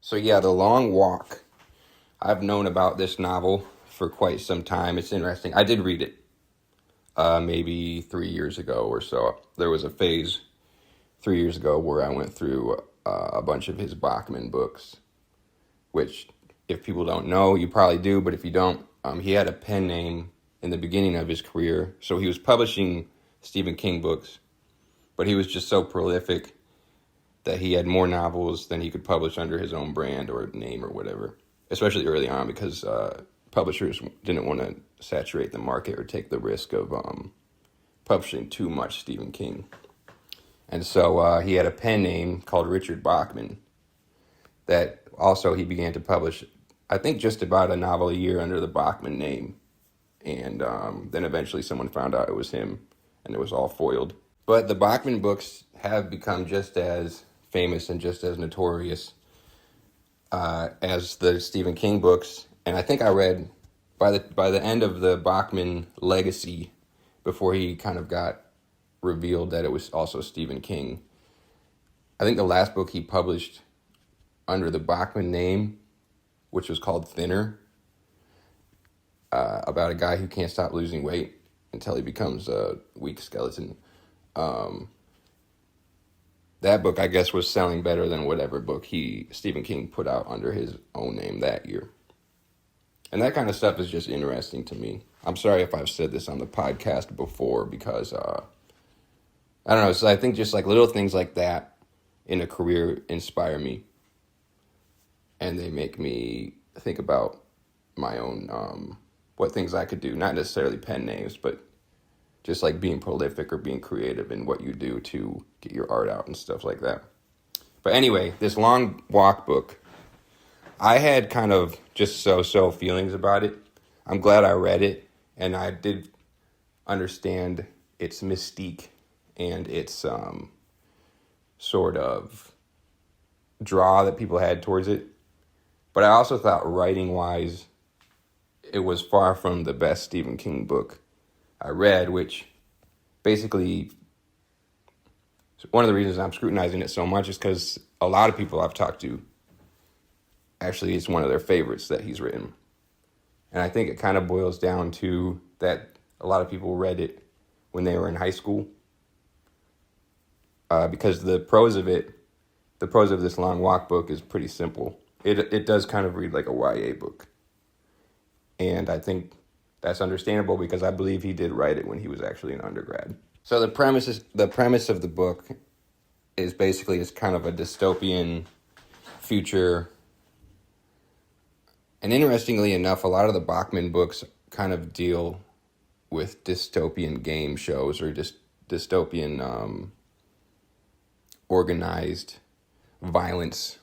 So yeah, The Long Walk. I've known about this novel for quite some time. It's interesting. I did read it maybe 3 years ago or so. There was a phase 3 years ago where I went through a bunch of his Bachman books, which if people don't know, you probably do, but if you don't, he had a pen name in the beginning of his career. So he was publishing Stephen King books, but he was just so prolific that he had more novels than he could publish under his own brand or name or whatever, especially early on because publishers didn't want to saturate the market or take the risk of publishing too much Stephen King. And so he had a pen name called Richard Bachman that also he began to publish, I think, just about a novel a year under the Bachman name. And then eventually someone found out it was him, and it was all foiled. But the Bachman books have become just as famous and just as notorious as the Stephen King books. And I think I read by the end of the Bachman legacy, before he kind of got revealed that it was also Stephen King, I think the last book he published under the Bachman name, which was called Thinner, about a guy who can't stop losing weight until he becomes a weak skeleton. That book, I guess, was selling better than whatever book Stephen King put out under his own name that year. And that kind of stuff is just interesting to me. I'm sorry if I've said this on the podcast before because, I don't know, so I think just like little things like that in a career inspire me. And they make me think about my own, what things I could do. Not necessarily pen names, but just like being prolific or being creative in what you do to get your art out and stuff like that. But anyway, this Long Walk book, I had kind of just so feelings about it. I'm glad I read it, and I did understand its mystique and its sort of draw that people had towards it. But I also thought writing-wise, it was far from the best Stephen King book I read, which basically, one of the reasons I'm scrutinizing it so much is because a lot of people I've talked to, actually it's one of their favorites that he's written. And I think it kind of boils down to that a lot of people read it when they were in high school. Because the prose of this Long Walk book is pretty simple. It does kind of read like a YA book. And I think that's understandable because I believe he did write it when he was actually an undergrad. So the premise of the book is basically it's kind of a dystopian future. And interestingly enough, a lot of the Bachman books kind of deal with dystopian game shows or dystopian organized violence.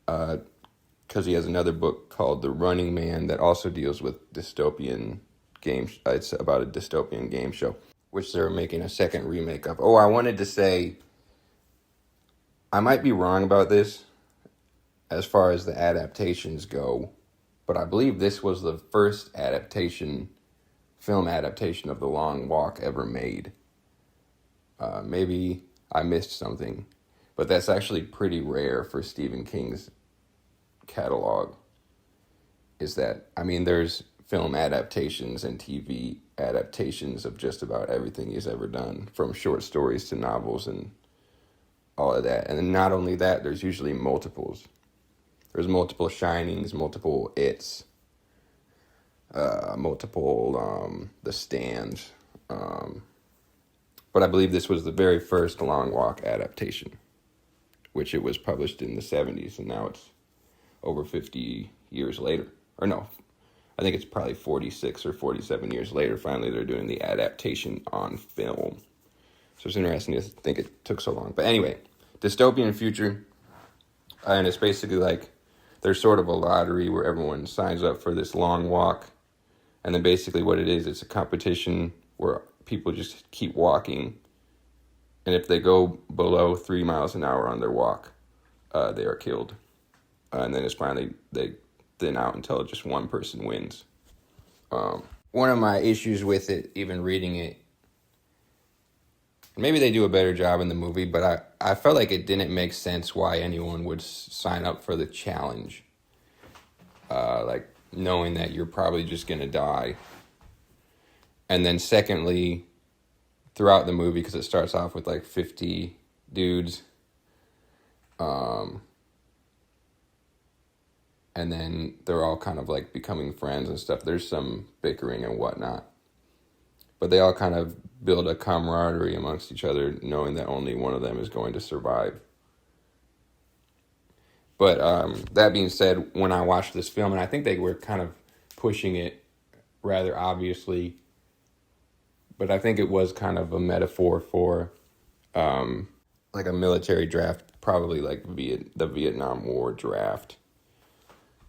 Because he has another book called The Running Man that also deals with dystopian games. It's about a dystopian game show, which they're making a second remake of. Oh, I wanted to say, I might be wrong about this as far as the adaptations go, but I believe this was the first film adaptation of The Long Walk ever made. Maybe I missed something, but that's actually pretty rare for Stephen King's catalog. Is that, I mean, there's film adaptations and TV adaptations of just about everything he's ever done, from short stories to novels and all of that. And then not only that, there's usually multiples. There's multiple Shinings, multiple It's, multiple The Stand. But I believe this was the very first Long Walk adaptation, which it was published in the 70s, and now it's over 50 years later. Or no, I think it's probably 46 or 47 years later, finally they're doing the adaptation on film. So it's interesting to think it took so long. But anyway, dystopian future, and it's basically like there's sort of a lottery where everyone signs up for this long walk. And then basically what it is, it's a competition where people just keep walking. And if they go below 3 miles an hour on their walk, they are killed. And then it's finally, they thin out until just one person wins. One of my issues with it, even reading it, Maybe they do a better job in the movie, but I felt like it didn't make sense why anyone would sign up for the challenge. Like, knowing that you're probably just going to die. And then secondly, throughout the movie, because it starts off with like 50 dudes, and then they're all kind of like becoming friends and stuff. There's some bickering and whatnot, but they all kind of build a camaraderie amongst each other, knowing that only one of them is going to survive. But that being said, when I watched this film, and I think they were kind of pushing it rather obviously, but I think it was kind of a metaphor for like a military draft, probably like the Vietnam War draft.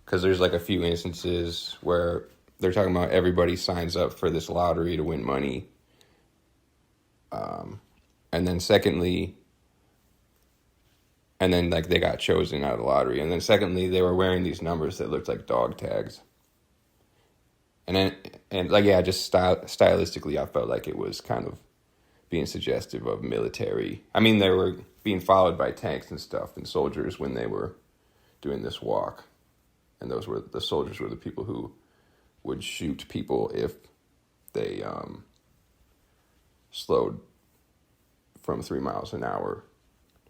Because there's like a few instances where they're talking about everybody signs up for this lottery to win money. And then secondly, and then like they got chosen out of the lottery. And then secondly, they were wearing these numbers that looked like dog tags. And like, yeah, just stylistically, I felt like it was kind of being suggestive of military. I mean, they were being followed by tanks and stuff and soldiers when they were doing this walk. And the soldiers were the people who would shoot people if they slowed from 3 miles an hour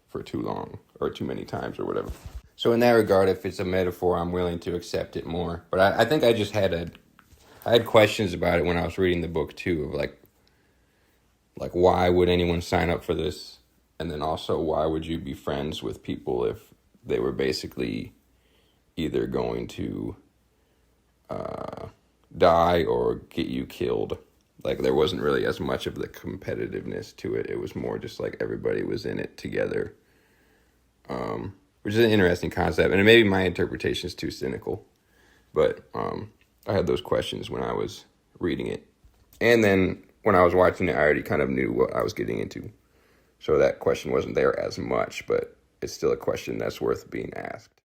for too long or too many times or whatever. So in that regard, if it's a metaphor, I'm willing to accept it more. But I think I just had questions about it when I was reading the book too, of like why would anyone sign up for this? And then also, why would you be friends with people if they were basically either going to die or get you killed? Like, there wasn't really as much of the competitiveness to it. It was more just like everybody was in it together, which is an interesting concept. And maybe my interpretation is too cynical, but I had those questions when I was reading it. And then when I was watching it, I already kind of knew what I was getting into. So that question wasn't there as much, but it's still a question that's worth being asked.